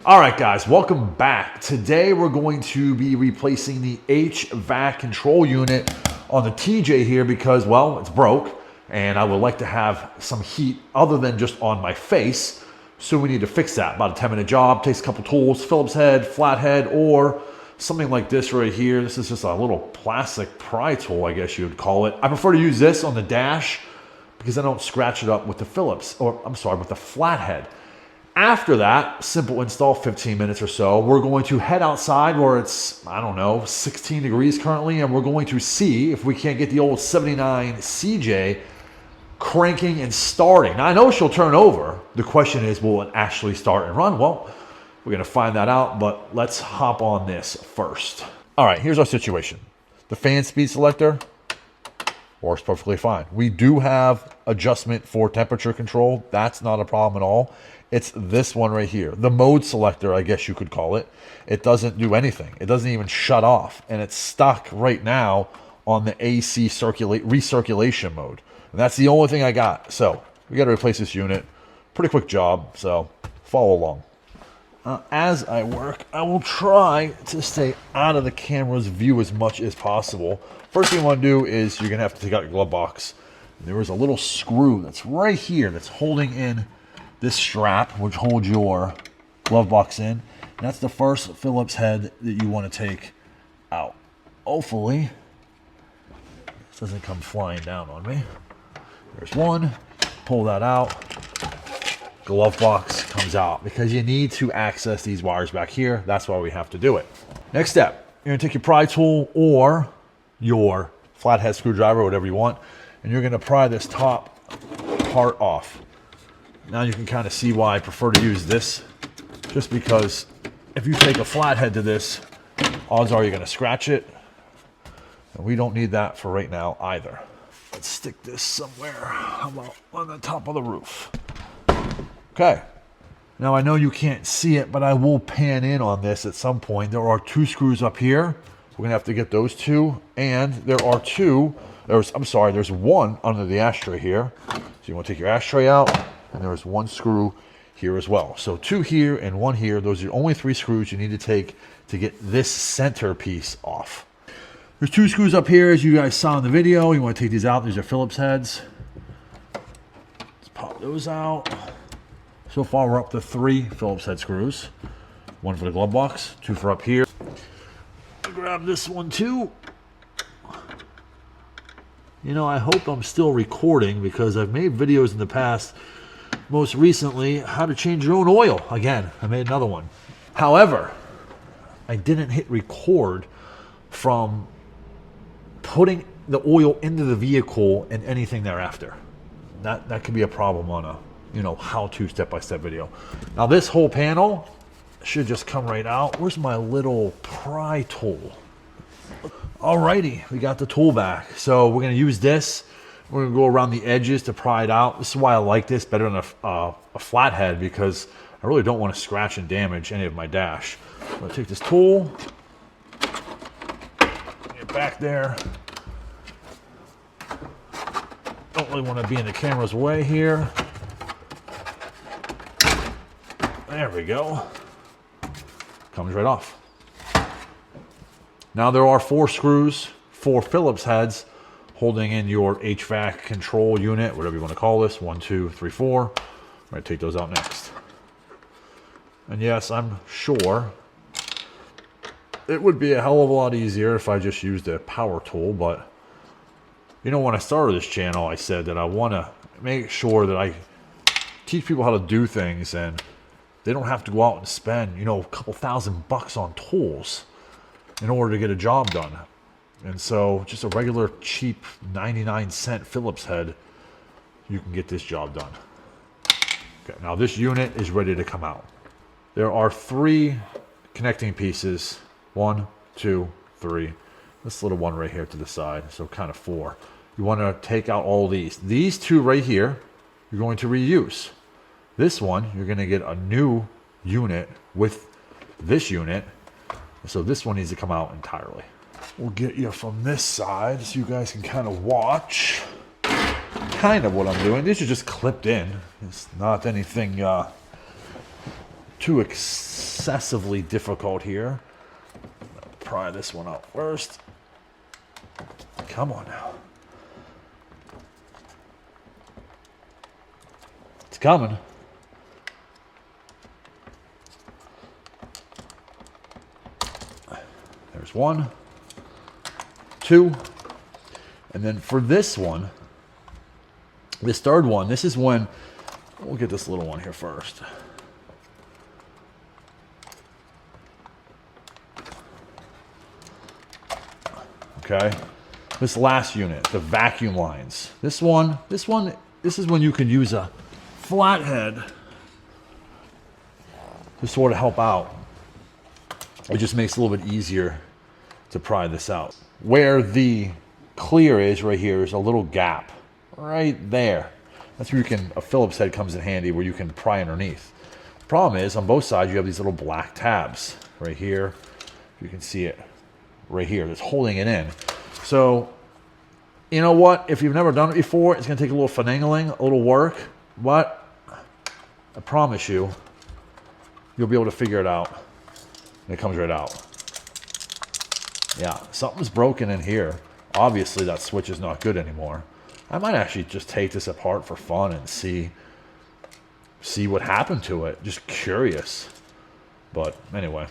All right, guys, welcome back. Today we're going to be replacing the HVAC control unit on the TJ here because, well, it's broke and I would like to have some heat other than just on my face. So we need to fix that. About a 10-minute job, takes a couple tools, Phillips head, flathead, or something like this right here. This is just a little plastic pry tool, I guess you would call it. I prefer to use this on the dash because I don't scratch it up with the Phillips, or I'm sorry, with the flathead. After that, simple install, 15 minutes or so, we're going to head outside where it's, I don't know, 16 degrees currently, and we're going to see if we can't get the old 79 CJ cranking and starting. Now, I know she'll turn over. The question is, will it actually start and run? Well, we're going to find that out, but let's hop on this first. All right, here's our situation. The fan speed selector works perfectly fine. We do have adjustment for temperature control. That's not a problem at all. It's this one right here. The mode selector, I guess you could call it. It doesn't do anything. It doesn't even shut off. And it's stuck right now on the AC recirculation mode. And that's the only thing I got. So we got to replace this unit. Pretty quick job, so follow along. As I work, I will try to stay out of the camera's view as much as possible. First thing you want to do is you're going to have to take out your glove box. There is a little screw that's right here that's holding in this strap, which holds your glove box in. And that's the first Phillips head that you want to take out. Hopefully, this doesn't come flying down on me. There's one. Pull that out. Glove box comes out because you need to access these wires back here. That's why we have to do it. Next step, you're going to take your pry tool or your flathead screwdriver, whatever you want, and you're going to pry this top part off. Now you can kind of see why I prefer to use this, just because if you take a flathead to this, odds are you're going to scratch it. And we don't need that for right now either. Let's stick this somewhere. How about on the top of the roof? Okay. Now I know you can't see it, but I will pan in on this at some point. There are two screws up here. We're going to have to get those two. And there are there's one under the ashtray here. So you want to take your ashtray out. And there's one screw here as well. So two here and one here. Those are the only three screws you need to take to get this center piece off. There's two screws up here, as you guys saw in the video. You want to take these out. These are Phillips heads. Let's pop those out. So far, we're up to 3 Phillips head screws. One for the glove box, 2 for up here. I'll grab this one too. You know, I hope I'm still recording because I've made videos in the past. Most recently, how to change your own oil. Again, I made another one. However, I didn't hit record from putting the oil into the vehicle and anything thereafter. That could be a problem on a, how-to step-by-step video. Now this whole panel should just come right out. Where's my little pry tool? Alrighty, we got the tool back. So we're gonna use this. We're gonna go around the edges to pry it out. This is why I like this better than a flathead, because I really don't want to scratch and damage any of my dash. I'm gonna take this tool, get back there. Don't really want to be in the camera's way here. There we go. Comes right off. Now there are 4 screws, 4 Phillips heads holding in your HVAC control unit, whatever you want to call this. 1, 2, 3, 4. I'm going to take those out next. And yes, I'm sure it would be a hell of a lot easier if I just used a power tool, but when I started this channel, I said that I want to make sure that I teach people how to do things and they don't have to go out and spend, a couple $1,000 on tools in order to get a job done. And so just a regular cheap 99-cent Phillips head, you can get this job done. Okay, now this unit is ready to come out. There are 3 connecting pieces. 1, 2, 3. This little one right here to the side, so kind of 4. You want to take out all these. These 2 right here, you're going to reuse. This one, you're going to get a new unit with this unit. So this one needs to come out entirely. We'll get you from this side so you guys can kind of watch kind of what I'm doing. These are just clipped in. It's not anything too excessively difficult here. Pry this one out first. Come on now. It's coming. There's 1, 2, and then for this one, this third one, this is when, we'll get this little one here first. Okay, this last unit, the vacuum lines. This is when you can use a flathead to sort of help out. It just makes it a little bit easier to pry this out. Where the clear is right here is a little gap right there. That's where a Phillips head comes in handy, where you can pry underneath. The problem is on both sides you have these little black tabs right here. You can see it right here that's holding it in. So you know what, if you've never done it before, it's going to take a little finagling, a little work, but I promise you you'll be able to figure it out. And it comes right out. Yeah, something's broken in here. Obviously that switch is not good anymore. I might actually just take this apart for fun and see what happened to it. Just curious. But anyway.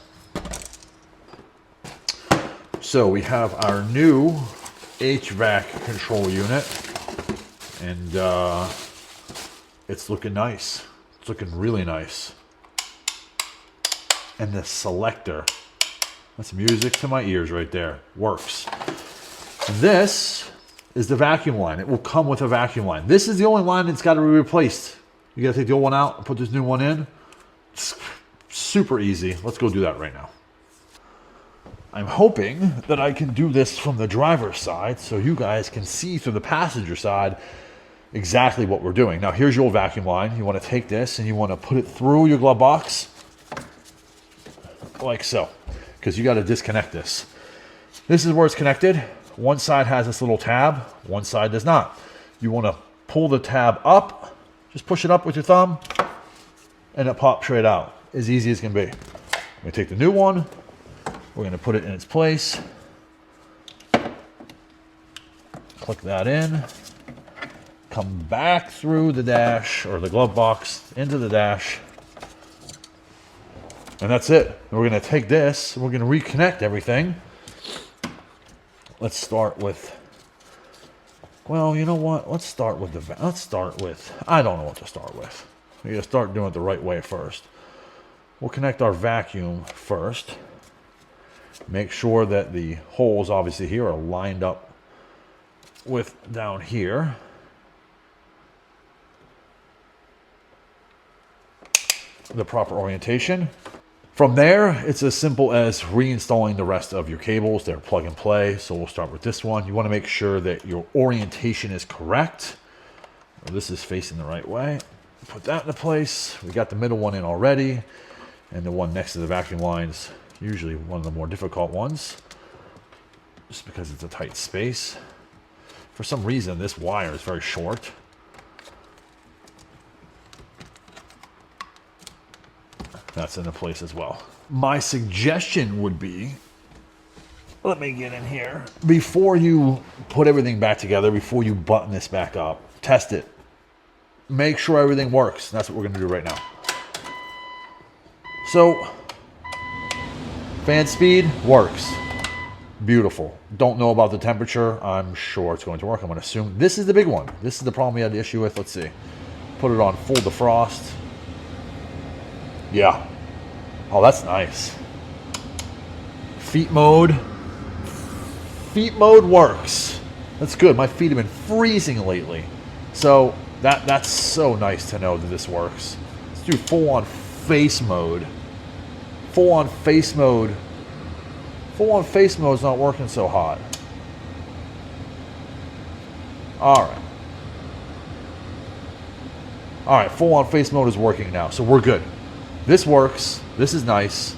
So we have our new HVAC control unit. And it's looking nice. It's looking really nice. And the selector, that's music to my ears right there. Works. And this is the vacuum line. It will come with a vacuum line. This is the only line that's got to be replaced. You got to take the old one out and put this new one in. It's super easy. Let's go do that right now. I'm hoping that I can do this from the driver's side so you guys can see through the passenger side exactly what we're doing. Now here's your old vacuum line. You want to take this and you want to put it through your glove box like so, because you got to disconnect this. This is where it's connected. One side has this little tab, one side does not. You want to pull the tab up, just push it up with your thumb, and it pops straight out. As easy as can be. I'm going to take the new one, we're going to put it in its place, click that in, come back through the dash, or the glove box, into the dash, and that's it. And we're going to take this, and we're going to reconnect everything. Let's start with, well, you know what? Let's start with I don't know what to start with. We got to start doing it the right way first. We'll connect our vacuum first. Make sure that the holes, obviously here, are lined up with down here. The proper orientation. From there, it's as simple as reinstalling the rest of your cables. They're plug and play, so we'll start with this one. You want to make sure that your orientation is correct. This is facing the right way. Put that into place. We got the middle one in already, and the one next to the vacuum lines, usually one of the more difficult ones, just because it's a tight space. For some reason, this wire is very short. That's into place as well. My suggestion would be, let me get in here. Before you put everything back together, before you button this back up, test it. Make sure everything works. That's what we're going to do right now. So, fan speed works. Beautiful. Don't know about the temperature. I'm sure it's going to work. I'm going to assume this is the big one. This is the problem we had the issue with. Let's see. Put it on full defrost. Yeah. Oh, that's nice. Feet mode. Feet mode works. That's good. My feet have been freezing lately. So that's so nice to know that this works. Let's do full on face mode. Full on face mode. Full on face mode is not working so hot. Alright. Alright, full on face mode is working now. So we're good. This works. This is nice.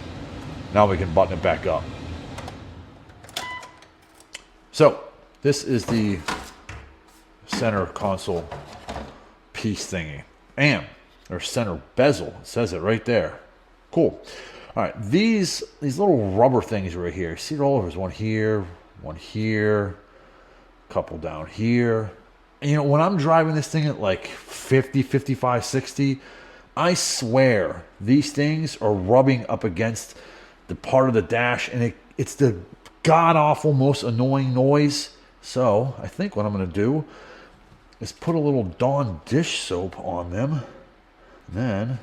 Now we can button it back up. So, this is the center console piece thingy. And there's center bezel. It says it right there. Cool. All right, these little rubber things right here. See it all over. There's one here, a couple down here. And, you know, when I'm driving this thing at like 50, 55, 60, I swear these things are rubbing up against the part of the dash, and it's the god-awful, most annoying noise. So I think what I'm going to do is put a little Dawn dish soap on them, and then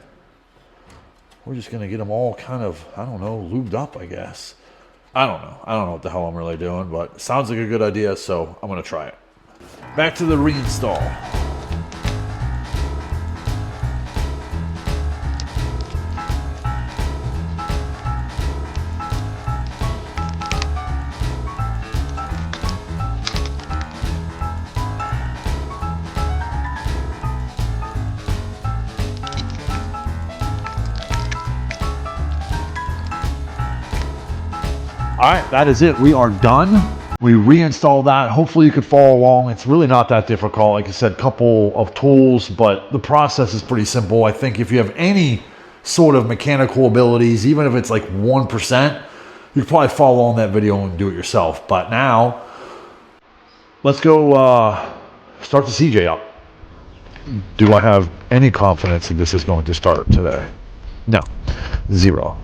we're just going to get them all kind of, I don't know, lubed up, I guess. I don't know what the hell I'm really doing, but it sounds like a good idea, so I'm going to try it. Back to the reinstall. All right, that is it. We are done. We reinstalled that. Hopefully you could follow along. It's really not that difficult. Like I said, couple of tools, but the process is pretty simple. I think if you have any sort of mechanical abilities, even if it's like 1%, you could probably follow on that video and do it yourself. But now, let's go start the CJ up. Do I have any confidence that this is going to start today? No, 0.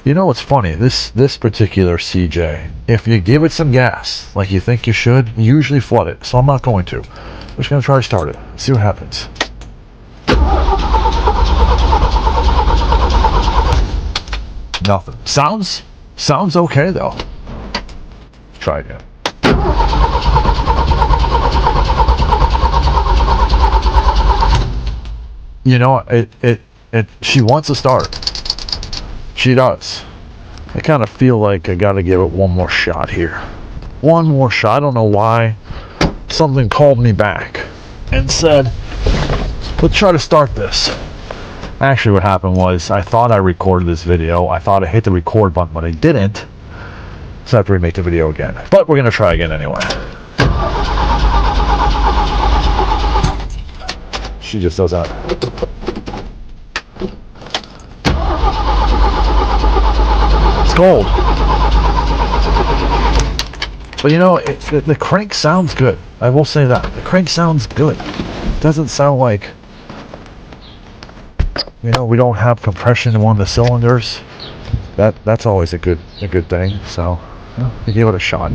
You know what's funny? This particular CJ, if you give it some gas, like you think you should, you usually flood it. So I'm not going to. I'm just going to try to start it. See what happens. Nothing. Sounds okay though. Let's try again. You know, she wants to start. She does. I kind of feel like I got to give it one more shot here. One more shot. I don't know why. Something called me back and said, let's try to start this. Actually, what happened was I thought I recorded this video. I thought I hit the record button, but I didn't. So I have to remake the video again. But we're going to try again anyway. She just does that. It's cold. But you know, the crank sounds good. I will say that. The crank sounds good. It doesn't sound like, you know, we don't have compression in one of the cylinders. That's always a good thing. So, you know, give it a shot.